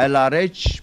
LRH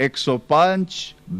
105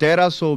1300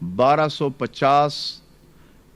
1250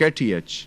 KTH,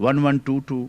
1122,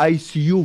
ICU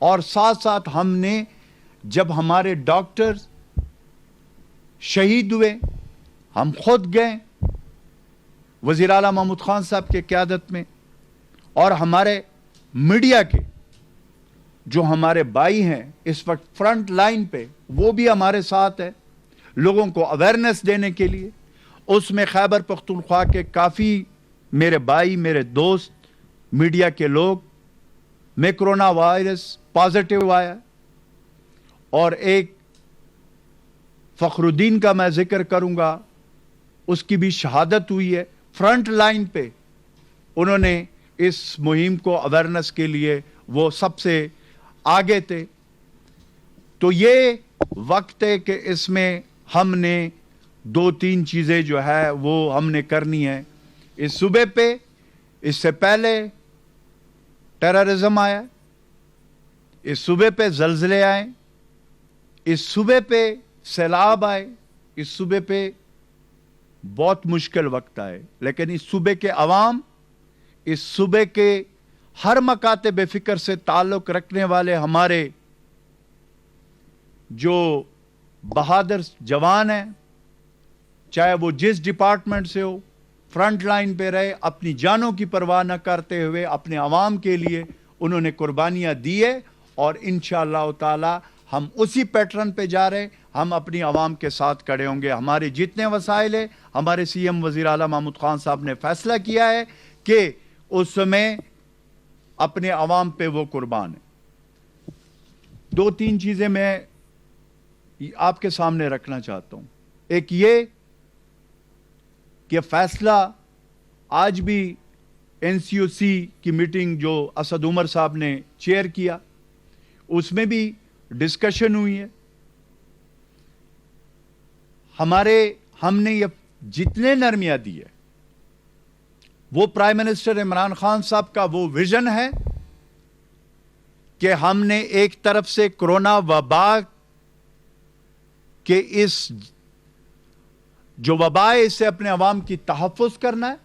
اور ساتھ ساتھ ہم نے جب ہمارے ڈاکٹر شہید ہوئے ہم خود گئے وزیر اعلیٰ محمود خان صاحب کے قیادت میں, اور ہمارے میڈیا کے جو ہمارے بھائی ہیں اس وقت فرنٹ لائن پہ وہ بھی ہمارے ساتھ ہے لوگوں کو اویئرنیس دینے کے لیے. اس میں خیبر پختونخوا کے کافی میرے بھائی میرے دوست میڈیا کے لوگ میں کرونا وائرس پازیٹیو آیا, اور ایک فخر الدین کا میں ذکر کروں گا, اس کی بھی شہادت ہوئی ہے. فرنٹ لائن پہ انہوں نے اس مہم کو اویئرنیس کے لیے وہ سب سے آگے تھے. تو یہ وقت ہے کہ اس میں ہم نے 2-3 چیزیں جو ہے وہ ہم نے کرنی ہے. اس صوبے پہ اس سے پہلے ٹیررزم آیا, اس صوبے پہ زلزلے آئے, اس صوبے پہ سیلاب آئے, اس صوبے پہ بہت مشکل وقت آئے, لیکن اس صوبے کے عوام, اس صوبے کے ہر مکاتب فکر سے تعلق رکھنے والے ہمارے جو بہادر جوان ہیں, چاہے وہ جس ڈپارٹمنٹ سے ہو, فرنٹ لائن پہ رہے, اپنی جانوں کی پرواہ نہ کرتے ہوئے اپنے عوام کے لیے انہوں نے قربانیاں دی ہے. اور انشاءاللہ تعالی ہم اسی پیٹرن پہ جا رہے, ہم اپنی عوام کے ساتھ کھڑے ہوں گے. ہمارے جتنے وسائل ہیں, ہمارے سی ایم وزیر اعلیٰ محمود خان صاحب نے فیصلہ کیا ہے کہ اس میں اپنے عوام پہ وہ قربان ہے. 2-3 چیزیں میں آپ کے سامنے رکھنا چاہتا ہوں. ایک یہ کہ فیصلہ آج بھی این سی او سی کی میٹنگ جو اسد عمر صاحب نے چیئر کیا, اس میں بھی ڈسکشن ہوئی ہے. ہم نے یہ جتنے نرمیاں دی ہے وہ پرائم منسٹر عمران خان صاحب کا وہ ویژن ہے کہ ہم نے ایک طرف سے کرونا وبا کے اس جو وبا ہے اس سے اپنے عوام کی تحفظ کرنا ہے,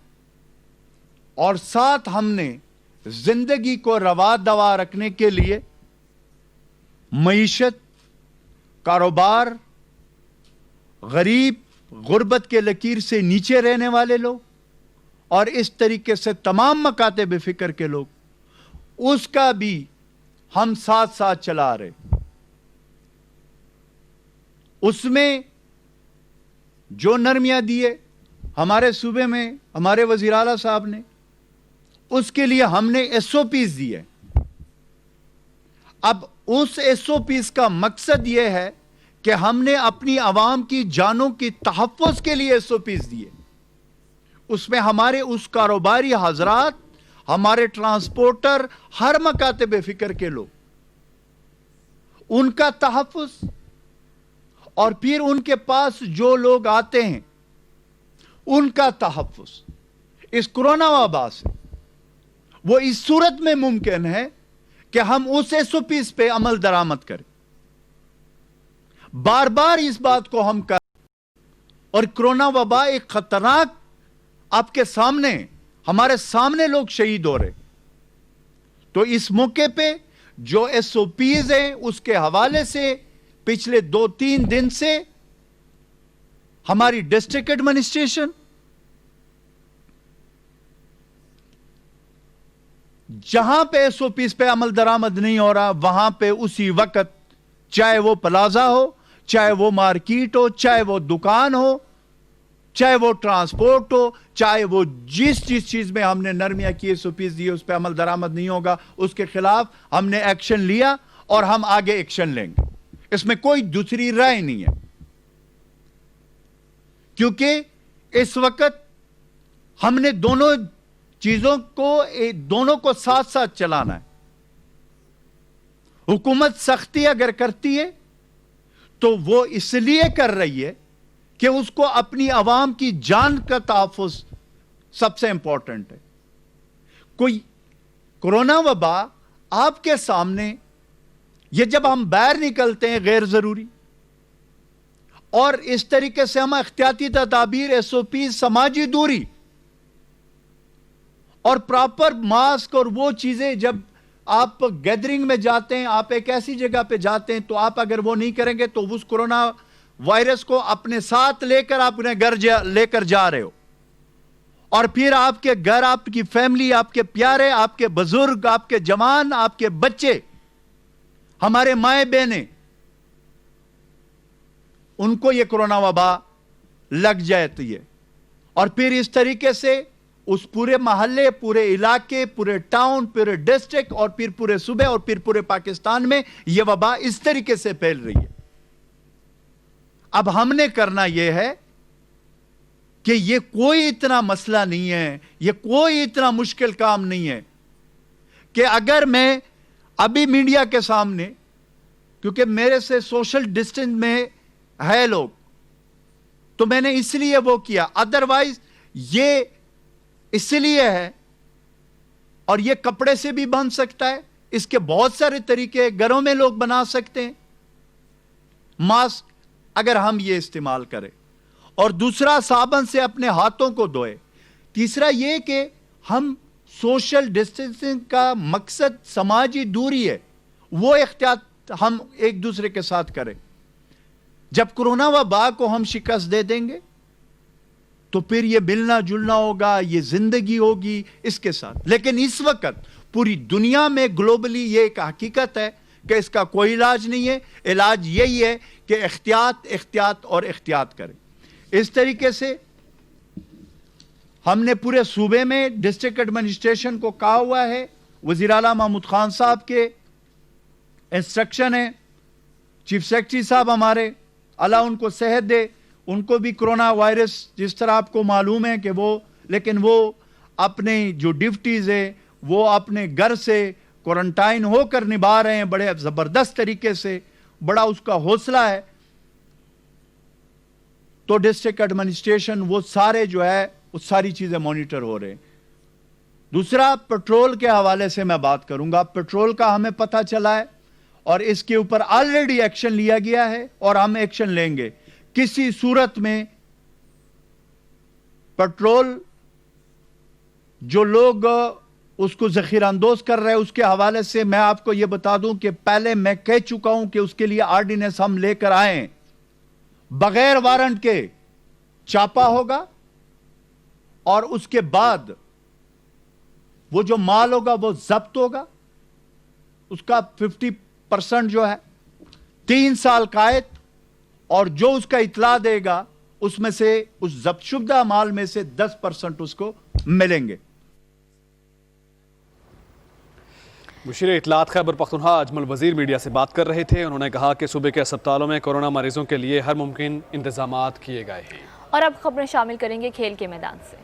اور ساتھ ہم نے زندگی کو روا دوا رکھنے کے لیے معیشت, کاروبار, غریب, غربت کے لکیر سے نیچے رہنے والے لوگ, اور اس طریقے سے تمام مکاتب فکر کے لوگ, اس کا بھی ہم ساتھ ساتھ چلا رہے. اس میں جو نرمیاں دیے ہمارے صوبے میں ہمارے وزیر اعلیٰ صاحب نے, اس کے لیے ہم نے ایس او پیز دیے. اب اس ایس او پیز کا مقصد یہ ہے کہ ہم نے اپنی عوام کی جانوں کی تحفظ کے لیے ایس او پیز دیے. اس میں ہمارے اس کاروباری حضرات, ہمارے ٹرانسپورٹر, ہر مکاتب فکر کے لوگ, ان کا تحفظ, اور پھر ان کے پاس جو لوگ آتے ہیں ان کا تحفظ اس کرونا وبا سے. وہ اس صورت میں ممکن ہے کہ ہم اس ایس او پیز پہ عمل درآمد کریں. بار بار اس بات کو ہم کریں, اور کرونا وبا ایک خطرناک آپ کے سامنے, ہمارے سامنے لوگ شہید ہو رہے. تو اس موقع پہ جو ایس او پیز ہیں اس کے حوالے سے پچھلے 2-3 دن سے ہماری ڈسٹرکٹ ایڈمنسٹریشن, جہاں پہ ایس او پیز پہ عمل درآمد نہیں ہو رہا وہاں پہ اسی وقت, چاہے وہ پلازا ہو, چاہے وہ مارکیٹ ہو, چاہے وہ دکان ہو, چاہے وہ ٹرانسپورٹ ہو, چاہے وہ جس چیز میں ہم نے نرمیاں کی ایس او پیز دی اس پہ عمل درآمد نہیں ہوگا, اس کے خلاف ہم نے ایکشن لیا اور ہم آگے ایکشن لیں گے. اس میں کوئی دوسری رائے نہیں ہے, کیونکہ اس وقت ہم نے دونوں چیزوں کو ساتھ ساتھ چلانا ہے. حکومت سختی اگر کرتی ہے تو وہ اس لیے کر رہی ہے کہ اس کو اپنی عوام کی جان کا تحفظ سب سے امپورٹنٹ ہے. کوئی کرونا وبا آپ کے سامنے, یہ جب ہم باہر نکلتے ہیں غیر ضروری, اور اس طریقے سے ہم احتیاطی تدابیر, ایس او پی, سماجی دوری اور پراپر ماسک اور وہ چیزیں جب آپ گیدرنگ میں جاتے ہیں, آپ ایک ایسی جگہ پہ جاتے ہیں, تو آپ اگر وہ نہیں کریں گے تو اس کورونا وائرس کو اپنے ساتھ لے کر آپ اپنے گھر لے کر جا رہے ہو, اور پھر آپ کے گھر, آپ کی فیملی, آپ کے پیارے, آپ کے بزرگ, آپ کے جوان, آپ کے بچے, ہمارے مائیں بہنیں, ان کو یہ کورونا وبا لگ جاتی ہے. اور پھر اس طریقے سے اس پورے محلے, پورے علاقے, پورے ٹاؤن, پورے ڈسٹرکٹ, اور پھر پورے صوبے, اور پھر پورے پاکستان میں یہ وبا اس طریقے سے پھیل رہی ہے. اب ہم نے کرنا یہ ہے کہ یہ کوئی اتنا مسئلہ نہیں ہے, یہ کوئی اتنا مشکل کام نہیں ہے کہ اگر میں ابھی میڈیا کے سامنے, کیونکہ میرے سے سوشل ڈسٹینس میں ہے لوگ, تو میں نے اس لیے وہ کیا, ادروائز یہ اس لیے ہے, اور یہ کپڑے سے بھی بن سکتا ہے, اس کے بہت سارے طریقے گھروں میں لوگ بنا سکتے ہیں ماسک, اگر ہم یہ استعمال کریں. اور دوسرا, صابن سے اپنے ہاتھوں کو دھوئے. تیسرا یہ کہ ہم سوشل ڈسٹینسنگ کا مقصد سماجی دوری ہے, وہ احتیاط ہم ایک دوسرے کے ساتھ کریں. جب کورونا وبا کو ہم شکست دے دیں گے تو پھر یہ ملنا جلنا ہوگا, یہ زندگی ہوگی اس کے ساتھ. لیکن اس وقت پوری دنیا میں گلوبلی یہ ایک حقیقت ہے کہ اس کا کوئی علاج نہیں ہے. علاج یہی ہے کہ احتیاط, احتیاط اور احتیاط کریں. اس طریقے سے ہم نے پورے صوبے میں ڈسٹرکٹ ایڈمنسٹریشن کو کہا ہوا ہے, وزیر اعلیٰ محمود خان صاحب کے انسٹرکشن ہے, چیف سیکرٹری صاحب ہمارے, اللہ ان کو صحت دے, ان کو بھی کرونا وائرس جس طرح آپ کو معلوم ہے کہ لیکن وہ اپنے جو ڈیوٹیز ہے وہ اپنے گھر سے کوارنٹائن ہو کر نبھا رہے ہیں بڑے زبردست طریقے سے, بڑا اس کا حوصلہ ہے. تو ڈسٹرکٹ ایڈمنسٹریشن وہ سارے جو ہے وہ ساری چیزیں مانیٹر ہو رہے ہیں. دوسرا, پیٹرول کے حوالے سے میں بات کروں گا. پیٹرول کا ہمیں پتہ چلا ہے اور اس کے اوپر آلریڈی ایکشن لیا گیا ہے, اور ہم ایکشن لیں گے. کسی صورت میں پیٹرول جو لوگ اس کو ذخیرہ اندوز کر رہے ہیں, اس کے حوالے سے میں آپ کو یہ بتا دوں کہ پہلے میں کہہ چکا ہوں کہ اس کے لیے آرڈیننس ہم لے کر آئے ہیں. بغیر وارنٹ کے چھاپا ہوگا, اور اس کے بعد وہ جو مال ہوگا وہ ضبط ہوگا. اس کا 50% جو ہے 3 سال قید, اور جو اس کا اطلاع دے گا اس میں سے, اس ضبط شدہ مال میں سے 10% اس کو ملیں گے. مشیر اطلاعات خیبر پختونخوا اجمل وزیر میڈیا سے بات کر رہے تھے. انہوں نے کہا کہ صوبے کے اسپتالوں میں کورونا مریضوں کے لیے ہر ممکن انتظامات کیے گئے ہیں. اور اب خبریں شامل کریں گے کھیل کے میدان سے.